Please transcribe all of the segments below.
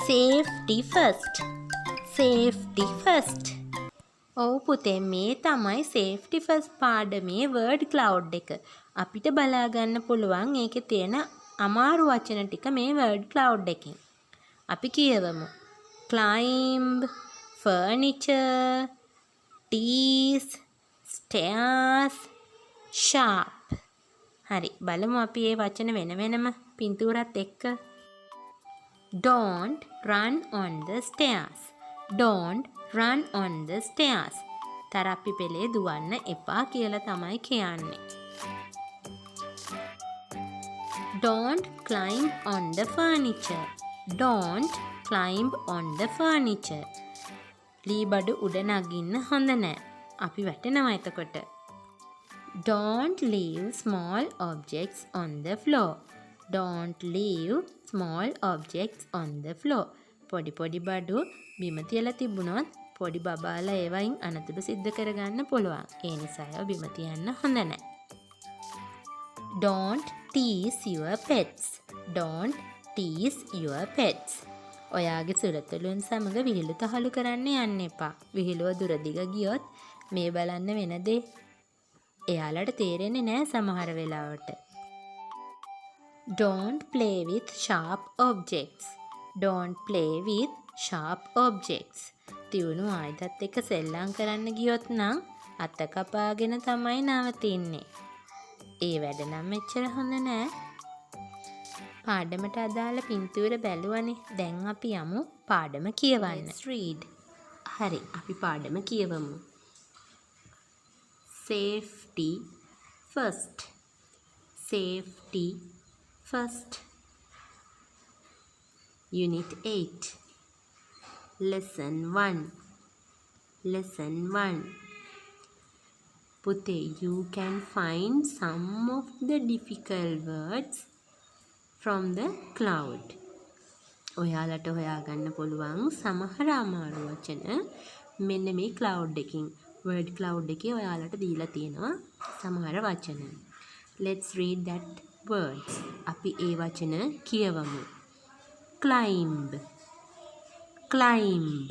Safety first. Safety first. ඔව් පුතේ මේ තමයි safety first පාඩමේ word cloud එක. අපිට බලා ගන්න පුළුවන් ඒකේ තියෙන අමාරු වචන ටික මේ word cloud එකෙන්. අපි කියවමු. climb, furniture, tease, stairs, sharp. හරි බලමු අපි මේ වචන වෙන වෙනම පින්තූරත් එක්ක. Don't run on the stairs. Don't run on the stairs. තරප්පි පෙළේ දුවන්න එපා කියලා තමයි කියන්නේ. Don't climb on the furniture. Don't climb on the furniture. ලී බඩු උඩ නගින්න හොඳ නෑ. අපි වැටෙනවා එතකොට. Don't leave small objects on the floor. Don't leave small objects on the floor. පොඩි පොඩි බඩු බිම තියලා තිබුණොත් පොඩි බබාලා ඒවයින් අනතුරු සිද්ධ කරගන්න පුළුවන්. ඒ නිසා ඒවා බිම තියන්න හොඳ නැහැ. Don't tease your pets. Don't tease your pets. ඔයාගේ සුරතලුන් සමග විහිළු තහළු කරන්න යන්න එපා. විහිළුව දුර දිග ගියොත් මේ බලන්න වෙන දේ එයාලට තේරෙන්නේ නැහැ සමහර වෙලාවට. Don't play with sharp objects. Don't play with sharp objects. තියුණු ආයුධත් එක්ක සෙල්ලම් කරන්න ගියොත් නම් අත කපාගෙන තමයි නවතින්නේ. ඒ වැඩ නම් මෙච්චර හොඳ නෑ. පාඩමට අදාළ පින්තූර බැලුවනේ. දැන් අපි යමු පාඩම කියවන්න. Let's read. හරි අපි පාඩම කියවමු. Safety first. Safety first. Unit 8. Lesson 1. Lesson 1. Pute, you can find some of the difficult words from the cloud. ඔයාලට හොයාගන්න පුළුවන් සමහර අමාරු වචන මෙන්න මේ cloud එකකින්. word cloud එකේ ඔයාලට දීලා තියෙනවා සමහර වචන. Let's read that words. අපි ඒ වචන කියවමු. Climb. Climb.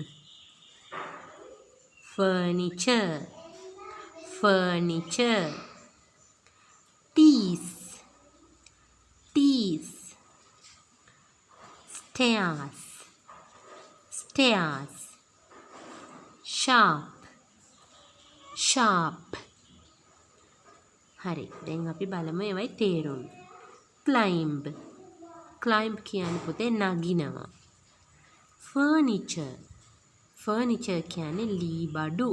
Furniture. Furniture. Tease. Tease. Stairs. Stairs. Sharp. Sharp. හරි දැන් අපි බලමු ඒවයි තේරුම්. Climb. Climb කියන්නේ පුතේ නගිනවා. Furniture. Furniture කියන්නේ ලී බඩු.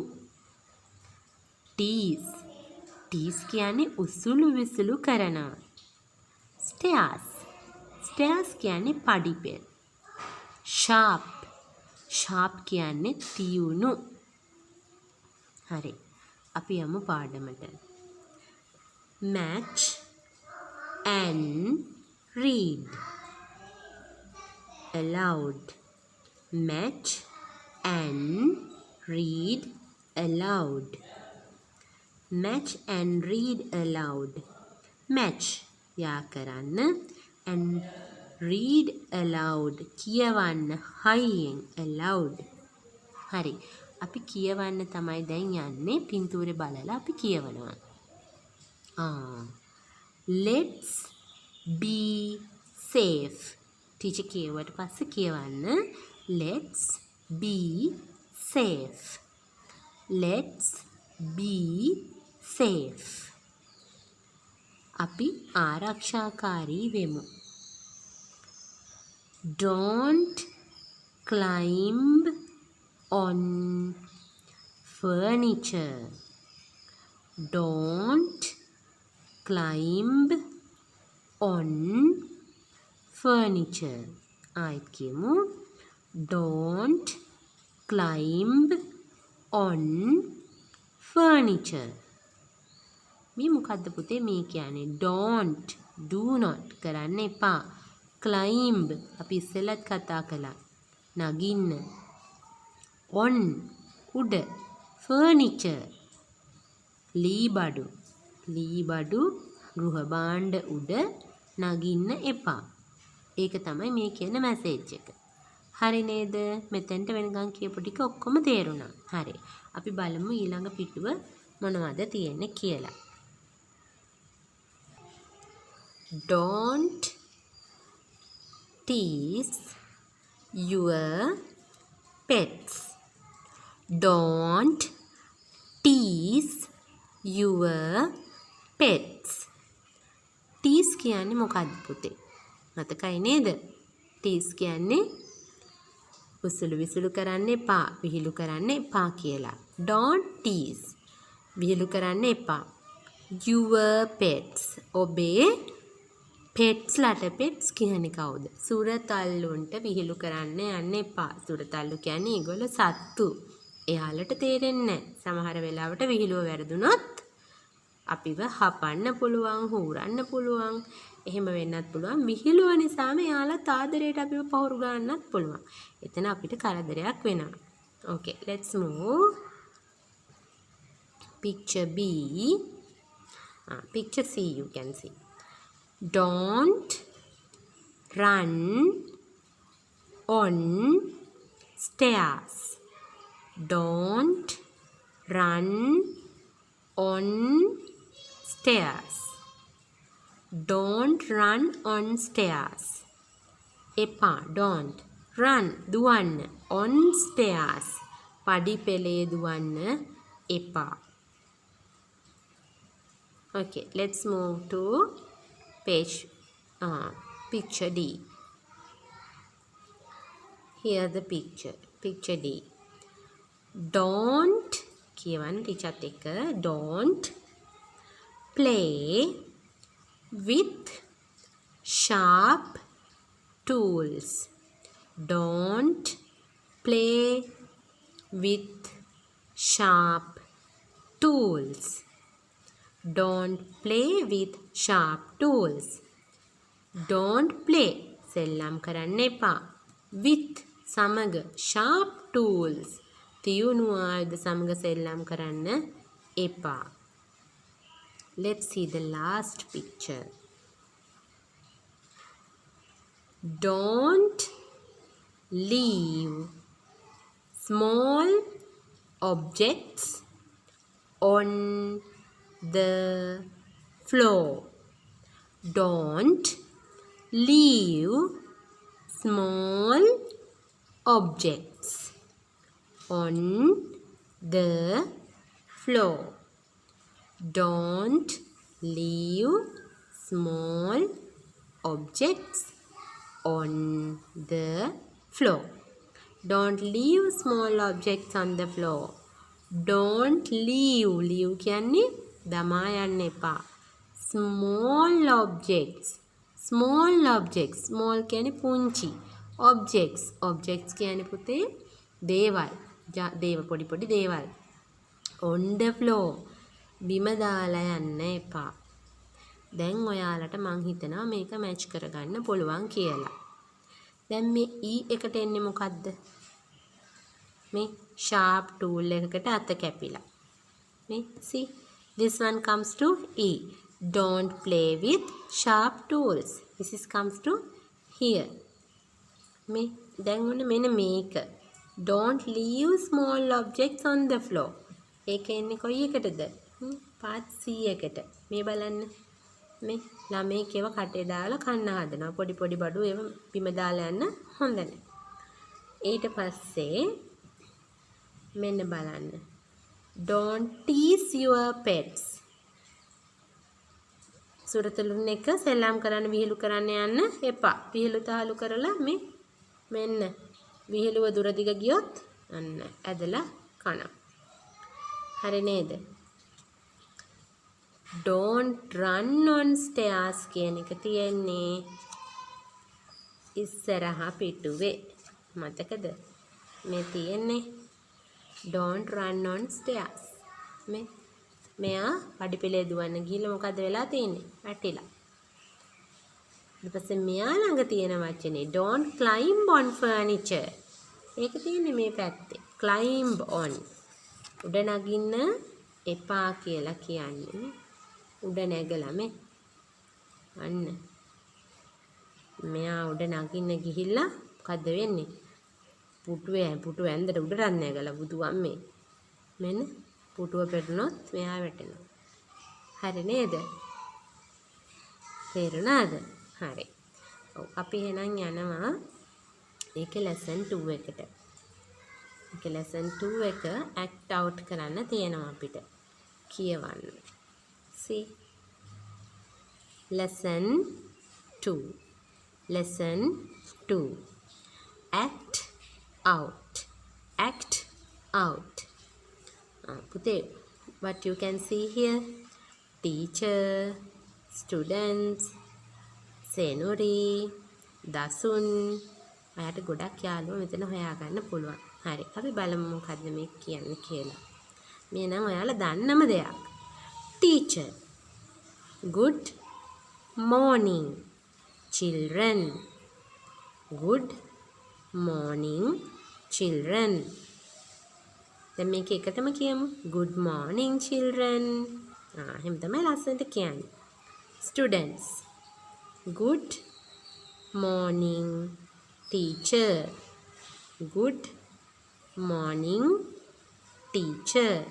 Tease. Tease කියන්නේ උසුළු විසුළු කරනවා. Stairs. Stairs කියන්නේ පඩිපෙළ. Sharp. Sharp කියන්නේ තියුණු. හරි අපි යමු පාඩමට. Match and read aloud. Match and read aloud. Match and read aloud. Match යා කරන්න and read aloud කියවන්න හයියෙන් aloud. හරි අපි කියවන්න තමයි දැන් යන්නේ. පින්තූරේ බලලා අපි කියවනවා. Let's be safe. ටීචර් කියවට පස්සේ කියවන්න. Let's be safe. Let's be safe. අපි ආරක්ෂාකාරී වෙමු. Don't climb on furniture. Don't climb on furniture. ආයෙත් කියමු. Don't climb on furniture. මේ මොකද්ද පුතේ මේ කියන්නේ? Don't, do not කරන්න එපා. Climb අපි ඉස්සෙල්ලත් කතා කළා. නගින්න. On උඩ. Furniture ලී බඩු. ලී බඩු ගෘහ භාණ්ඩ උඩ නගින්න එපා. ඒක තමයි මේ කියන මැසේජ් එක. හරි නේද? මෙතෙන්ට වෙනකන් කියපු ටික ඔක්කොම තේරුණා. හරි. අපි බලමු ඊළඟ පිටුව මොනවද තියෙන්නේ කියලා. Don't tease your pets. Don't tease your pets. tease කියන්නේ මොකක්ද පුතේ? මතකයි නේද? tease කියන්නේ උසුළු විසුළු කරන්න එපා, විහිළු කරන්න එපා කියලා. Don't tease. විහිළු කරන්න එපා. Your pets. ඔබේ pets ලට pets කියන්නේ කවුද? සුරතල්ලුන්ට විහිළු කරන්න යන්න එපා. සුරතල්ලු කියන්නේ ඒගොල්ලෝ සත්තු. එයාලට තේරෙන්නේ නැහැ. සමහර වෙලාවට විහිළුව වැරදුනොත් අපිව හපන්න පුළුවන්, හූරන්න පුළුවන්. එහෙම වෙන්නත් පුළුවන්. විහිළුව නිසාම එයාලා ආදරයට අපිව පහුරු ගන්නත් පුළුවන්. එතන අපිට කරදරයක් වෙනවා. Okay, let's move. Picture B. Picture C you can see. Don't run on stairs. Don't run on stairs. Don't run on stairs. එපා. Don't run දුවන්න on stairs. පඩි පෙළේ දුවන්න එපා. Okay, let's move to picture D. Here the picture D. Don't කියවන්න ටිකත් එක. Don't play with sharp tools. Don't play with sharp tools. Don't play with sharp tools. Don't play සෙල්ලම් කරන්න එපා. with සමග sharp tools තියුණු ආයුධ සමග සෙල්ලම් කරන්න එපා. Let's see the last picture. Don't leave small objects on the floor. Don't leave small objects on the floor. Don't leave small objects on the floor. Don't leave small objects on the floor. Don't leave. Leave කියන්නේ දමා යන්න එපා. Small objects. Small objects. Small කියන්නේ පුංචි. Objects. Objects කියන්නේ පුතේ දේවල්. දේව පොඩි පොඩි දේවල්. On the floor. බිම දාලා යන්න එපා. දැන් ඔයාලට මං හිතනවා මේක මැච් කරගන්න පුළුවන් කියලා. දැන් මේ E එකට එන්නේ මොකද්ද? මේ sharp tool එකකට අත කැපිලා. මේ see this one comes to E. Don't play with sharp tools. This is comes to here. මේ දැන් ඔන්න මෙන්න මේක. Don't leave small objects on the floor. ඒක එන්නේ කොයි එකටද? part C එකට. මේ බලන්න. මේ ළමෙක් ඒව කටේ දාලා කන්න හදනවා. පොඩි පොඩි බඩු ඒව බිම දාලා යන්න හොඳ නැහැ. ඊට පස්සේ මෙන්න බලන්න. Don't tease your pets. සුරතලුන් එක සෙල්ලම් කරන්න විහිළු කරන්න යන්න එපා. විහිළු තාලු කරලා මේ මෙන්න විහිළුව දුර දිග ගියොත් අන්න ඇදලා කනවා. හරි නේද? Don't run on stairs කියන එක තියෙන්නේ ඉස්සරහා පිටුවේ. මතකද? මේ තියෙන්නේ Don't run on stairs. මෙයා පඩිපෙළේ දුවන්න ගිහිල්ලා මොකද වෙලා තියෙන්නේ? වැටිලා. ඊට පස්සේ මෙයා ළඟ තියෙන වචනේ don't climb on furniture. ඒක තියෙන්නේ මේ පැත්තේ. climb on. උඩ නගින්න එපා කියලා කියන්නේ. උඩ නැගලා මේ අන්න මෙයා උඩ නගින්න ගිහිල්ලා මොකද වෙන්නේ? පුටුව ඇඳට උඩට නැගලා බුදු අම්මේ. මෙන්න පුටුව පෙරනොත් මෙහා වැටෙනවා. හරි නේද? තේරුණාද? හරි. ඔව් අපි එහෙනම් යනවා ඒකේ lesson 2 එකට. ඒකේ lesson 2 එක act out කරන්න තියෙනවා අපිට. කියවන්න. see lesson 2. lesson 2. act out. act out. පුතේ, what you can see here? teacher, students, සෙනුරි, දසුන්. ඔයාට ගොඩක් යාළුවෝ මෙතන හොයාගන්න පුළුවන්. හරි. අපි බලමු මොකද්ද මේ කියන්නේ කියලා. මේ නම් ඔයාලා දන්නම දෙයක්. teacher. good morning children. good morning children. දැන් මේක එකටම කියමු. good morning children. එහෙනම් තමයි ලස්සනට කියන්නේ. students. good morning teacher. good morning teacher.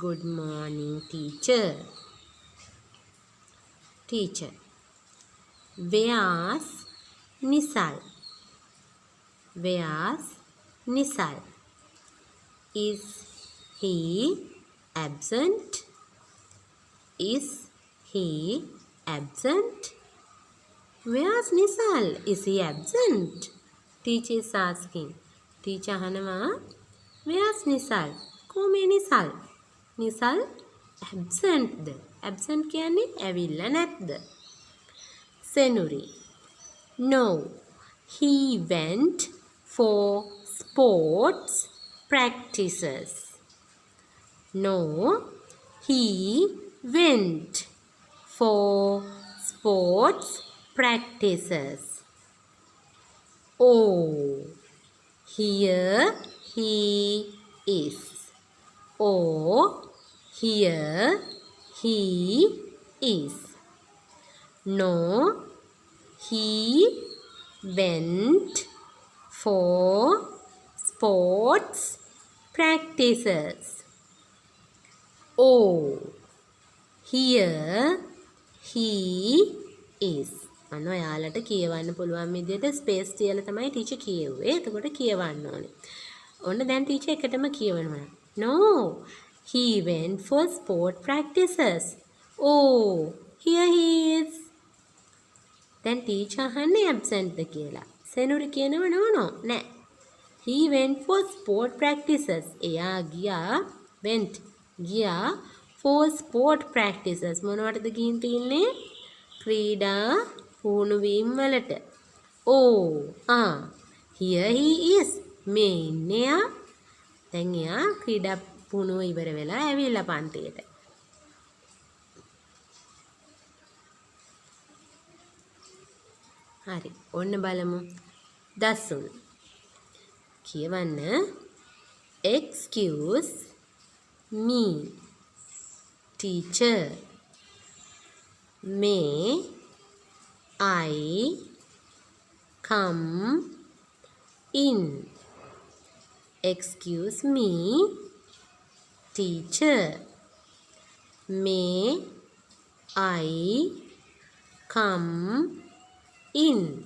good morning teacher. teacher. where's Nisal? where's Nisal? is he absent? is he absent? where's Nisal? is he absent? teacher is asking. teacher අහනවා where's Nisal? කොහේ Nisal? Nisal absentද? absent කියන්නේ ඇවිල්ලා නැද්ද? සෙනුරි. no, he went for sports practices. no, he went for sports practices. oh, here he is. oh, here he is. no, he went for sports practices. oh, here he is. අන්න ඔයාලට කියවන්න පුළුවන් විදිහට space තියලා තමයි teacher කියෙව්වේ. එතකොට කියවන්න ඕනේ. ඔන්න දැන් ටීචර් එකටම කියවනවා. no, he went for sport practices. oh, here he is. දැන් ටීචර් අහන්නේ absent ද කියලා. සෙනුරි කියනවා no නෑ. he went for sport practices. එයා ගියා for sport practices. මොනවටද ගිහින් තින්නේ? ක්‍රීඩා පුහුණුවීම් වලට. oh, here he is. මේ ඉන්නේ යා. දැන් එයා ක්‍රීඩා පුහුණුව ඉවර වෙලා ඇවිල්ලා පන්තියට. හරි. ඔන්න බලමු. දසුන්. කියවන්න. excuse me teacher. may I come in? excuse me teacher. may I come in?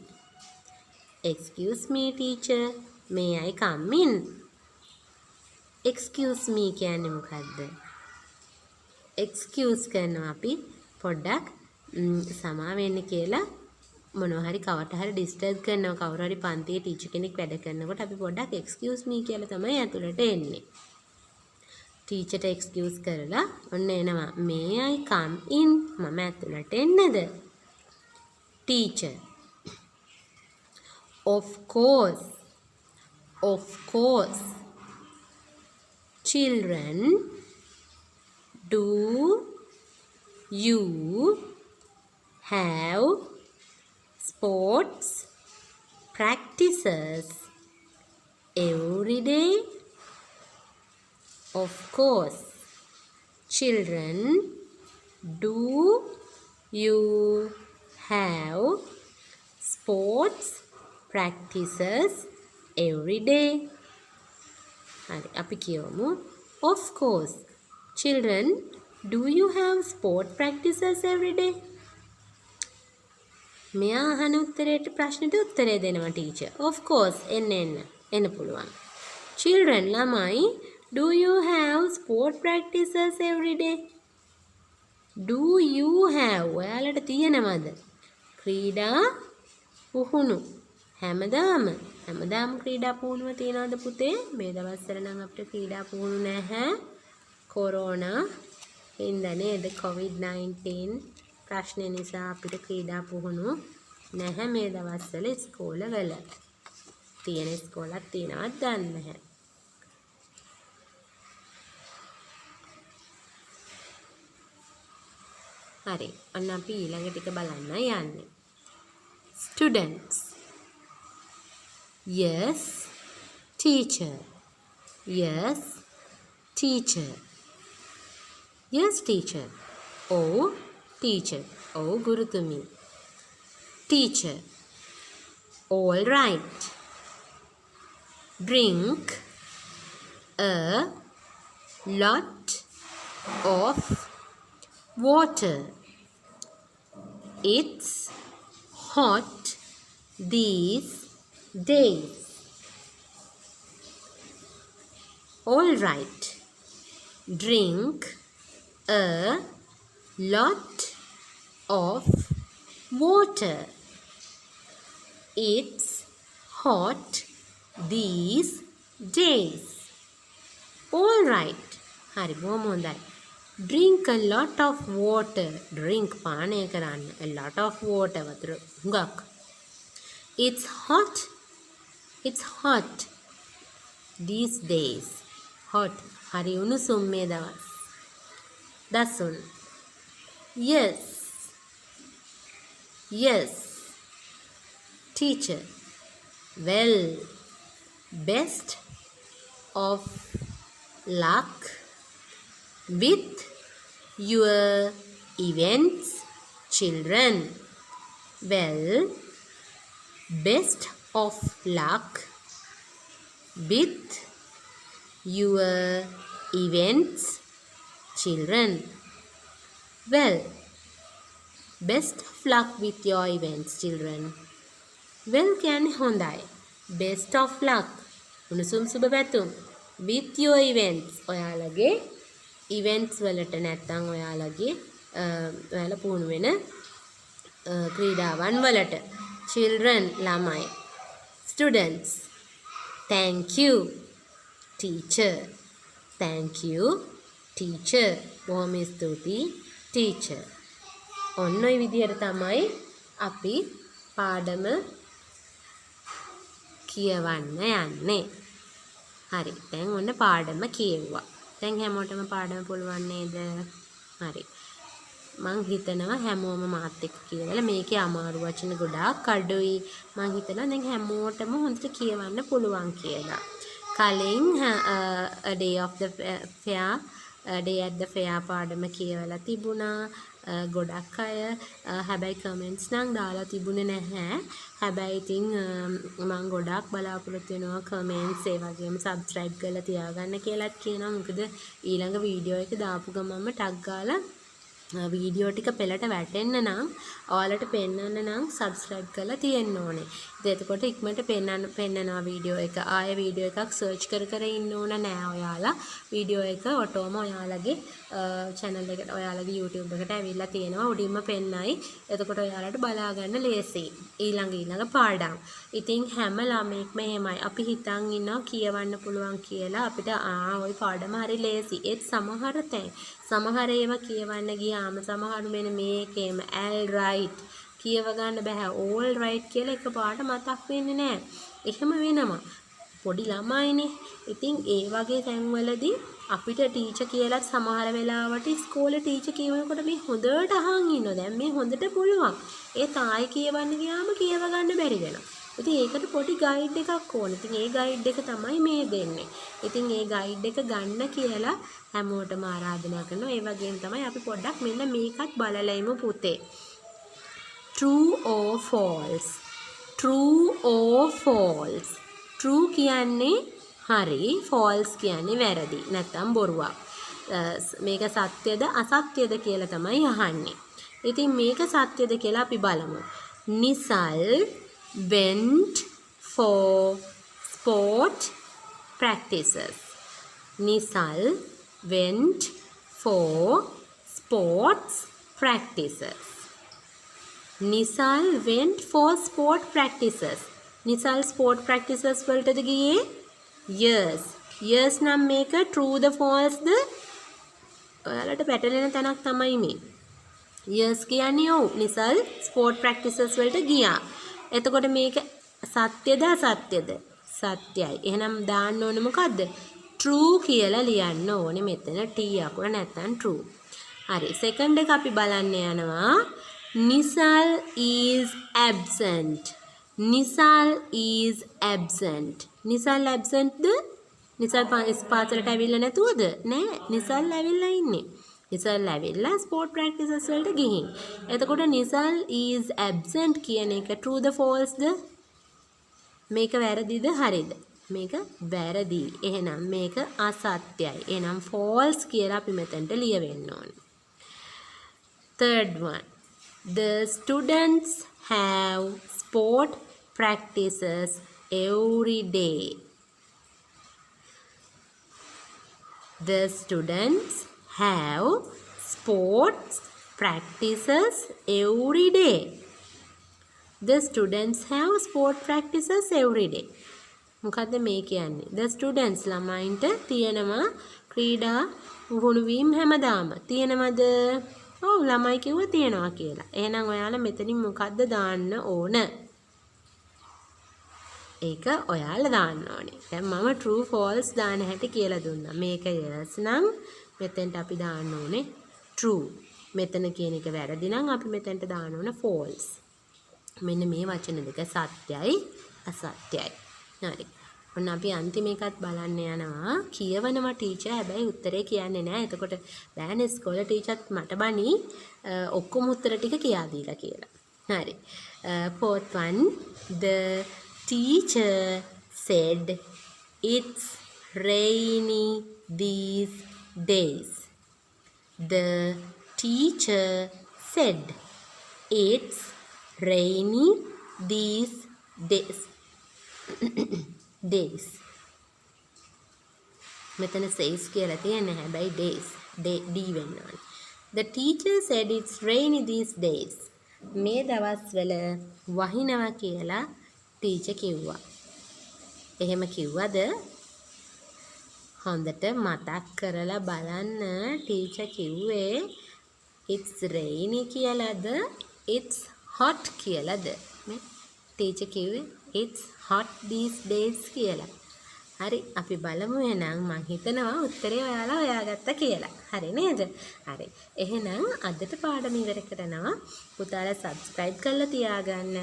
excuse me teacher. may I come in? excuse me කියන්නේ මොකද්ද? excuse කරනවා අපි පොඩ්ඩක් සමා වෙන්න කියලා මොනවා හරි කවට හරි ඩිස්ටර්බ් කරනවා කවුරු හරි පන්තියේ ටීචර් කෙනෙක් වැඩ කරනකොට අපි පොඩ්ඩක් excuse me කියලා තමයි ඇතුළට එන්නේ. ටීචර්ට excuse කරලා ඔන්න එනවා may I come in? මම ඇතුළට එන්නද? teacher. of course. of course. children, do you have sports practices every day? of course. children, do you have sports practices every day? හරි අපි කියවමු of course. Children, do you have sport practices every day? මෙයා අහන උත්තරේට ප්‍රශ්නෙට උත්තරය දෙනවා teacher. of course එන්න පුළුවන්. Children ළමයි do you have sport practices every day? do you have ඔයාලට තියෙනවද ක්‍රීඩා පුහුණු හැමදාම ක්‍රීඩා පුහුණුව තියනවද පුතේ? මේ දවස්වල නම් අපිට ක්‍රීඩා පුහුණු නැහැ. කොරෝනා හින්දා නේද? COVID-19 ප්‍රශ්න නිසා අපිට ක්‍රීඩා පුහුණු නැහැ මේ දවස්වල ඉස්කෝලවල. තියෙන ඉස්කෝලක් තියෙනවද දන්නේ නැහැ. හරි. අන්න අපි ඊළඟ ටික බලන්න යන්නේ. Students. Yes, teacher. Yes, teacher. Yes, teacher. Oh, teacher. Oh, Gurutumi. Teacher. All right. Drink a lot of water. It's hot these days. All right. Drink a lot of water. It's hot these days. All right. හරි බොහොම හොඳයි. Drink a lot of water. Drink පානය කරන්න. A lot of water වතුර හුඟක්. It's hot these days. Hot. හරි උණුසුම් මේ දවස්. දසුන්. Yes. Teacher. Well, best of luck with your events, children. Well, best of luck with your events, children. Well, best of luck with your events, children. Well කියන්නේ හොඳයි. Best of luck. උණුසුම් සුබ පැතුම්. With your events. ඔයාලගේ events වලට නැත්තම් ඔයාලගේ ඔයාලා පුහුණු වෙන ක්‍රීඩාවන් වලට. Children ළමයි. Students. Thank you teacher. Thank you teacher. බොහොම ස්තුතියි teacher. ඔන්න ඔය විදිහට තමයි අපි පාඩම කියවන්න යන්නේ. හරි. දැන් ඔන්න පාඩම කියෙව්වා. දැන් හැමෝටම පාඩම පුළුවන් නේද? හරි. මං හිතනවා හැමෝම මාත් එක්ක කියවලා මේකේ අමාරු වචන ගොඩාක් අඩුයි. මං හිතනවා දැන් හැමෝටම හොඳට කියවන්න පුළුවන් කියලා. කලින් a day of the fair day at the fair පාඩම කියවලා තිබුණා. ගොඩක් අය හැබැයි කමෙන්ට්ස් නම් දාලා තිබුණේ නැහැ. හැබැයි ඉතින් මම ගොඩක් බලාපොරොත්තු වෙනවා කමෙන්ට්ස් ඒ වගේම සබ්ස්ක්‍රයිබ් කරලා තියාගන්න කියලාත් කියනවා. මොකද ඊළඟ වීඩියෝ එක දාපු ගමන්ම ටග් ගාලා වීඩියෝ ටික පෙළට වැටෙන්න නම් ඔයාලට පෙන්වන්න නම් සබ්ස්ක්‍රයිබ් කරලා තියෙන්න ඕනේ. ඉතින් එතකොට ඉක්මනට පෙන්නනවා වීඩියෝ එක. ආයෙ වීඩියෝ එකක් සර්ච් කර ඉන්න ඕන නෑ ඔයාලා. වීඩියෝ එක ඔටෝම ඔයාලගේ channel එකට ඔයාලගේ YouTube එකට ඇවිල්ලා තියෙනවා. උඩින්ම පෙන්නයි. එතකොට ඔයාලට බලා ගන්න ලේසියි. ඊළඟ පාඩම්. ඉතින් හැම ළමෙක්ම එහෙමයි. අපි හිතන් ඉන්නවා කියවන්න පුළුවන් කියලා. අපිට ওই පාඩම හරි ලේසි. ඒත් සමහර ඒවා කියවන්න ගියාම සමහරු මෙන්න මේකේම all right කියව ගන්න බෑ. all right කියලා එකපාරට මතක් වෙන්නේ නැහැ. එහෙම වෙනවා. පොඩි ළමයිනේ. ඉතින් ඒ වගේ තැන්වලදී අපිට ටීචර් කියලා සමහර වෙලාවට ඉස්කෝලේ ටීචර් කියවනකොට මේ හොඳට අහන් ඉන්නවා. දැන් මේ හොඳට පුළුවන්. ඒ තායි කියවන්න ගියාම කියව ගන්න බැරි වෙනවා. ඉතින් ඒකට පොඩි ගයිඩ් එකක් ඕන. ඉතින් ඒ ගයිඩ් එක තමයි මේ දෙන්නේ. ඉතින් ඒ ගයිඩ් එක ගන්න කියලා හැමෝටම ආරාධනා කරනවා. ඒ වගේම තමයි අපි පොඩ්ඩක් මෙන්න මේකත් බලලයිමු පුතේ. True or false? True or false? True කියන්නේ හරි. false කියන්නේ වැරදි. නැත්තම් බොරුවක්. මේක සත්‍යද අසත්‍යද කියලා තමයි අහන්නේ. ඉතින් මේක සත්‍යද කියලා අපි බලමු. Nisal went for sport practices. Nisal went for sports practices. Nisal went for sport practices. Nisal sport practices වලටද ගියේ? Yes. Yes නම් මේක true ද false ද? ඔයාලට පැටලෙන තැනක් තමයි මේ. Yes කියන්නේ ඔව්. Nisal sport practices වලට ගියා. එතකොට මේක සත්‍යද අසත්‍යද? සත්‍යයි. එහෙනම් දාන්න ඕනේ මොකද්ද? true කියලා ලියන්න ඕනේ මෙතන T අකුර නැත්නම් true. හරි. second එක අපි බලන්න යනවා. Nisal is absent. Nisal is absent. Nisal absent the? Nisal පාසලට ඇවිල්ලා නැතුවද? නෑ. Nisal ඇවිල්ලා ඉන්නේ. Nisal ඇවිල්ලා sport practices වලට ගිහින්. එතකොට Nisal is absent කියන එක true ද false ද? මේක වැරදිද හරිද? මේක වැරදි. එහෙනම් මේක අසත්‍යයි. එහෙනම් false කියලා අපි මෙතනට ලියවෙන්න ඕනේ. Third one. The students have sport practices every day. The students have sports practices every day. The students have sport practices every day. මොකද්ද මේ කියන්නේ? The students ළමයින්ට තියෙනවා ක්‍රීඩා පුහුණුවීම් හැමදාම. තියෙනවද? ඔව් ළමයි කිව්ව තියෙනවා කියලා. එහෙනම් ඔයාලා මෙතනින් මොකද්ද දාන්න ඕන? ඒක ඔයාලා දාන්න ඕනේ. දැන් මම true false දාන හැටි කියලා දුන්නා. මේක yes නම් මෙතෙන්ට අපි දාන්න ඕනේ true. මෙතන කියන එක වැරදි නම් අපි මෙතෙන්ට දාන්න ඕනේ false. මෙන්න මේ වචන දෙක සත්‍යයි අසත්‍යයි. හරි. ඔන්න අපි අන්තිම එකත් බලන්න යනවා. කියවනවා ටීචර් හැබැයි උත්තරේ කියන්නේ නැහැ. එතකොට බෑනේ ඉස්කෝලේ ටීචර්ත් මට බනි ඔක්කොම උත්තර ටික කියා දීලා කියලා. හරි. Fourth one, the teacher said it's rainy these days. The teacher said it's rainy these days. days. මෙතන says කියලා තියෙන්නේ හැබැයි days. D වෙන්න ඕනේ. The teacher said it's rainy these days. මේ දවස්වල වහිනවා කියලා ටීචර් කිව්වා. එහෙම කිව්වද? හොඳට මතක් කරලා බලන්න ටීචර් කිව්වේ it's rainy කියලාද it's hot කියලාද? මේ ටීචර් කිව්වේ it's hot these days කියලා. හරි අපි බලමු එහෙනම් මම හිතනවා උත්තරේ ඔයාලා හොයාගත්තා කියලා. හරි නේද? හරි. එහෙනම් අදට පාඩම ඉවර කරනවා. පුතාලා subscribe කරලා තියාගන්න.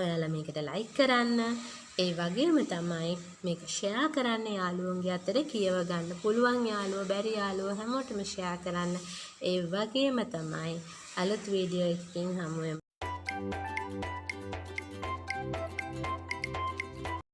ඔයාලා මේකට like කරන්න. ඒ වගේම තමයි මේක share කරන්න යාළුවන්ගේ අතරේ කියව ගන්න පුළුවන් යාළුවෝ බැරි යාළුවෝ හැමෝටම share කරන්න. ඒ වගේම තමයි අලුත් වීඩියෝ එකකින් හමු වෙමු.